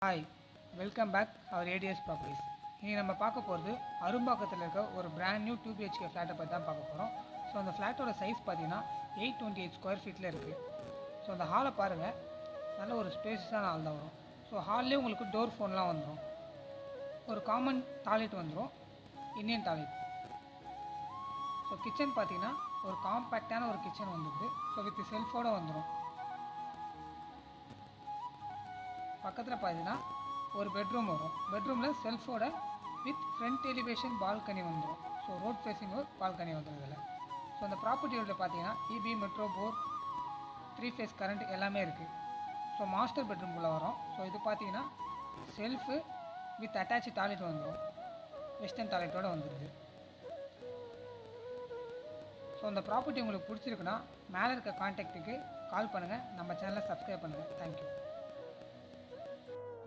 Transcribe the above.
Hi, welcome back அவர் ADS properties. இன்றைக்கி நம்ம பார்க்க போகிறது அரும்பாக்கத்தில் இருக்க ஒரு பிராண்ட் நியூ 2 BHK ஃப்ளாட்டை பற்றி தான் பார்க்க போகிறோம். ஸோ அந்த ஃப்ளாட்டோட சைஸ் பார்த்தீங்கன்னா 828 ஸ்கொயர் ஃபீட்டில் இருக்குது. ஸோ அந்த ஹாலை பாருங்கள், நல்ல ஒரு ஸ்பேஸஸான ஹால் தான் வரும். ஸோ ஹால்லேயே உங்களுக்கு டோர் ஃபோன்லாம் வந்துடும். ஒரு காமன் டாய்லெட் வந்துடும், இந்தியன் டாய்லெட். ஸோ கிச்சன் பார்த்தீங்கன்னா ஒரு காம்பேக்டான ஒரு கிச்சன் வந்துடுது. ஸோ வித் செல்ஃபோடு வந்துடும். பக்கத்தில் பார்த்தீங்கன்னா ஒரு பெட்ரூம் வரும். பெட்ரூமில் செல்ஃபோட வித் ஃப்ரண்ட் எலிவேஷன் பால்கனி வந்துடும். ஸோ ரோட் ஃபேஸிங் ஒரு பால்கனி வந்துடும் இதில். ஸோ அந்த ப்ராப்பர்ட்டியோட பார்த்தீங்கன்னா இபி, மெட்ரோ, போர், 3 ஃபேஸ் கரண்ட் எல்லாமே இருக்குது. ஸோ மாஸ்டர் பெட்ரூம்குள்ளே வரும். ஸோ இது பார்த்தீங்கன்னா செல்ஃபு வித் அட்டாச் டாய்லெட் வந்துடும். வெஸ்டர்ன் டாய்லெட்டோடு வந்துடுது. ஸோ அந்த ப்ராப்பர்ட்டி உங்களுக்கு பிடிச்சிருக்குன்னா மேலே இருக்க கான்டாக்ட்டுக்கு கால் பண்ணுங்கள். நம்ம சேனலை சப்ஸ்கிரைப் பண்ணுங்கள். தேங்க்யூ.